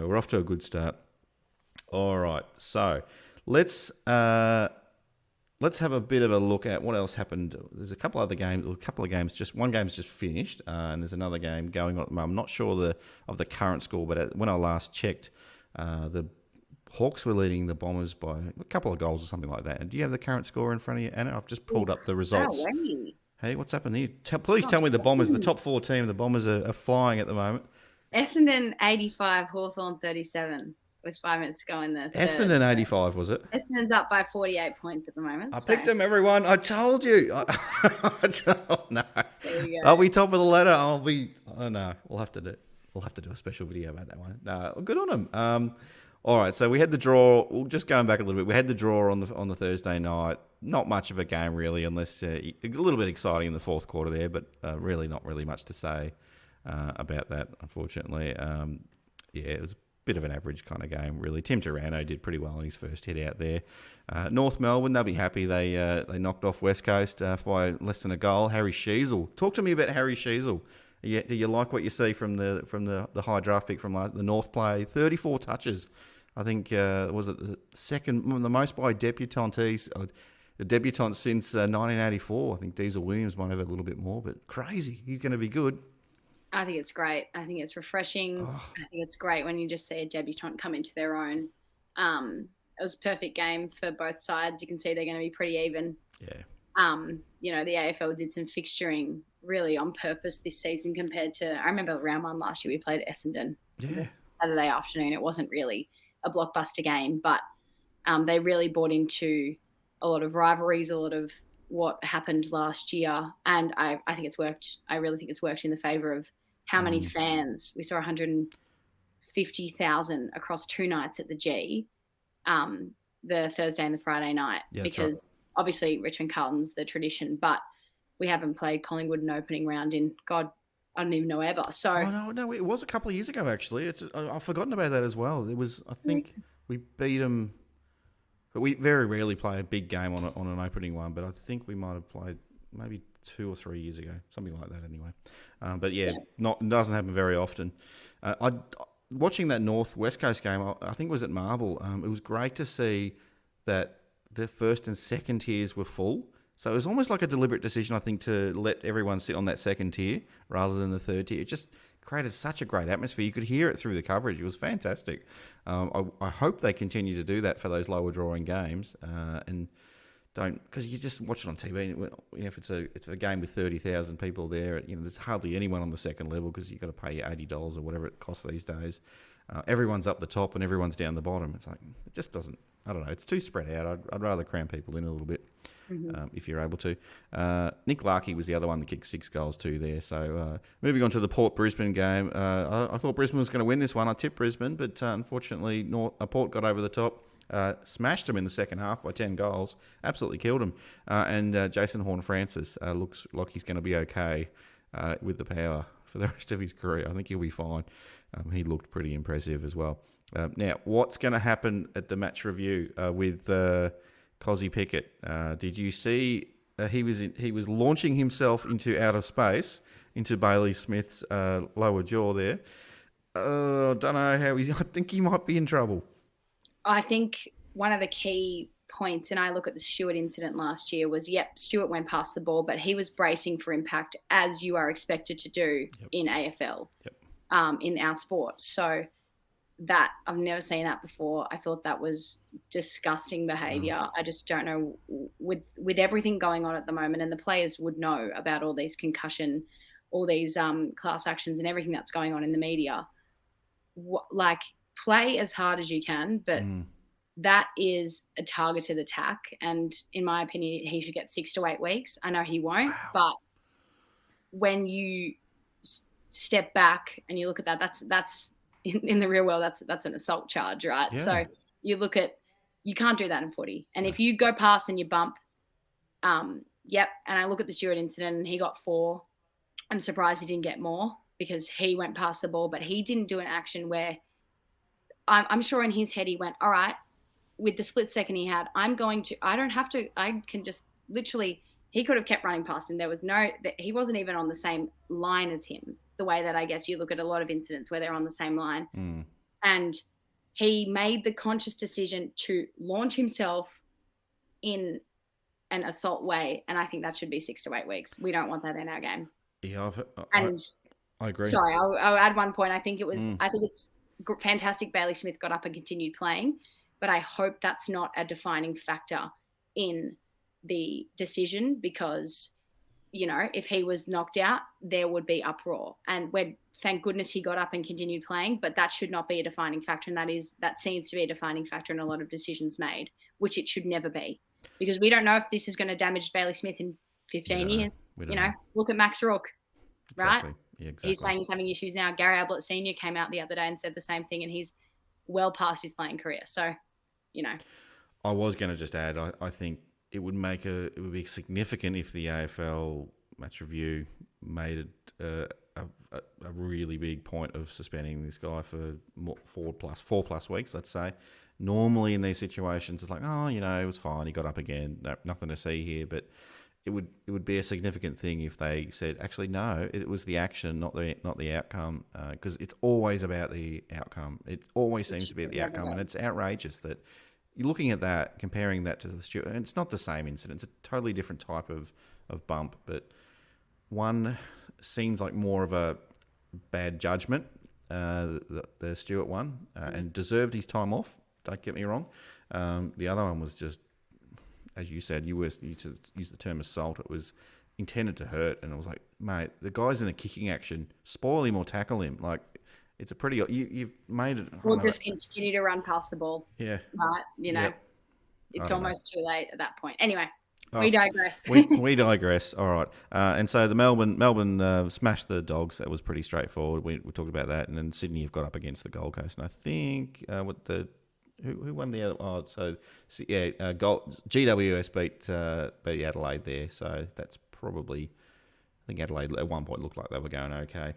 So we're off to a good start. All right. So let's have a bit of a look at what else happened. There's a couple other games, one game's just finished, and there's another game going on at the moment. I'm not sure of the current score, but when I last checked, the Hawks were leading the Bombers by a couple of goals or something like that. And do you have the current score in front of you, Anna? I've just pulled up the results. No way. Hey, what's happened here? Please tell me the Bombers, the top 4 team, the Bombers are flying at the moment. Essendon 85, Hawthorn 37 with 5 minutes to go in the third. Essendon 85, was it? Essendon's up by 48 points at the moment. I picked them, everyone. I told you. No. There you go. Are we top of the ladder? Oh, no. We'll have to do a special video about that one. No, good on them. All right, so we had the draw. We'll just going back a little bit. We had the draw on the Thursday night. Not much of a game really, unless a little bit exciting in the fourth quarter there, but really not really much to say about that, unfortunately. It was a bit of an average kind of game, really. Tim Taranto did pretty well in his first hit out there. North Melbourne, they'll be happy. They knocked off West Coast by less than a goal. Harry Sheasel. Talk to me about Harry Sheasel. Do you like what you see from the high draft pick from the North play? 34 touches. I think, was it the most by debutantes? The debutant since 1984. I think Diesel Williams might have a little bit more, but crazy. He's going to be good. I think it's great. I think it's refreshing. I think it's great when you just see a debutant come into their own. It was a perfect game for both sides. You can see they're going to be pretty even. Yeah. The AFL did some fixturing really on purpose this season compared to, I remember round 1 last year we played Essendon. Yeah. Saturday afternoon. It wasn't really a blockbuster game, but they really bought into a lot of rivalries, a lot of what happened last year, and I think it's worked. I really think it's worked in the favour of how many fans. We saw 150,000 across 2 nights at the G, the Thursday and the Friday night, because obviously Richmond Carlton's the tradition, but we haven't played Collingwood in opening round in, God, I don't even know ever. So no, it was a couple of years ago actually. I've forgotten about that as well. It was, I think we beat them, but we very rarely play a big game on an opening one. But I think we might have played maybe 2 or 3 years ago, something like that anyway. Doesn't happen very often. Watching that North West Coast game, I think it was at Marvel. It was great to see that the first and second tiers were full. So it was almost like a deliberate decision, I think, to let everyone sit on that second tier rather than the third tier. It just created such a great atmosphere. You could hear it through the coverage. It was fantastic. I hope they continue to do that for those lower drawing games and don't, because you just watch it on TV. If it's a game with 30,000 people there, there's hardly anyone on the second level because you've got to pay $80 or whatever it costs these days. Everyone's up the top and everyone's down the bottom. It's like, it just doesn't, I don't know, it's too spread out. I'd rather cram people in a little bit. If you're able to. Nick Larkey was the other one that kicked 6 goals too there. So moving on to the Port-Brisbane game. I thought Brisbane was going to win this one. I tipped Brisbane, but unfortunately Port got over the top. Smashed them in the second half by 10 goals. Absolutely killed them. And Jason Horne-Francis looks like he's going to be okay with the power for the rest of his career. I think he'll be fine. He looked pretty impressive as well. Now, what's going to happen at the match review with Cozzy Pickett? Did you see he was launching himself into outer space, into Bailey Smith's lower jaw there? Don't know how I think he might be in trouble. I think one of the key points, and I look at the Stewart incident last year, was, Stewart went past the ball, but he was bracing for impact as you are expected to do in AFL, in our sport. So that, I've never seen that before. I thought that was disgusting behaviour. I just don't know, with everything going on at the moment, and the players would know about all these concussion, all these class actions and everything that's going on in the media. Play as hard as you can, but that is a targeted attack. And in my opinion, he should get 6 to 8 weeks. I know he won't, but when you step back and you look at that, that's in the real world, that's an assault charge, right? Yeah. So you look at, you can't do that in footy. And if you go past and you bump, and I look at the Stewart incident and he got 4. I'm surprised he didn't get more because he went past the ball, but he didn't do an action where I'm sure in his head he went, all right, with the split second he had, I can just literally, he could have kept running past him. He wasn't even on the same line as him, the way that I guess you look at a lot of incidents where they're on the same line. And he made the conscious decision to launch himself in an assault way, and I think that should be 6 to 8 weeks. We don't want that in our game. Yeah, And I agree. sorry, I'll add one point. I think Mm. it's fantastic Bailey Smith got up and continued playing, but I hope that's not a defining factor in the decision, because, you know, if he was knocked out, there would be uproar. And thank goodness he got up and continued playing, but that should not be a defining factor. And that seems to be a defining factor in a lot of decisions made, which it should never be, because we don't know if this is going to damage Bailey Smith in 15 years. We don't You know, know. look at Max Rook, right? Exactly. Yeah, exactly. He's saying he's having issues now. Gary Ablett Sr. came out the other day and said the same thing, and he's well past his playing career. So, you know. I was going to just add, I think it would be significant if the AFL match review made it a really big point of suspending this guy for 4+ weeks, let's say. Normally in these situations, it's like, oh, you know, it was fine. He got up again. No, nothing to see here. But it would be a significant thing if they said, actually, no, it was the action, not the outcome, because it's always about the outcome. It always seems to be the outcome, and it's outrageous that you're looking at that, comparing that to the Stewart, and it's not the same incident. It's a totally different type of bump, but one seems like more of a bad judgment, the Stewart one, and deserved his time off. Don't get me wrong. The other one was just, as you said, you used the term assault. It was intended to hurt, and it was like, mate, the guy's in a kicking action. Spoil him or tackle him. Like, it's a pretty. You've made it. We'll just continue to run past the ball. Yeah. Right. You know, Yep. it's almost too late at that point. Anyway, Oh, we digress. we digress. All right. And so the Melbourne smashed the Dogs. That was pretty straightforward. We talked about that, and then Sydney have got up against the Gold Coast, and I think who won the other? Oh, so yeah, GWS beat Adelaide there. So that's probably. I think Adelaide at one point looked like they were going okay.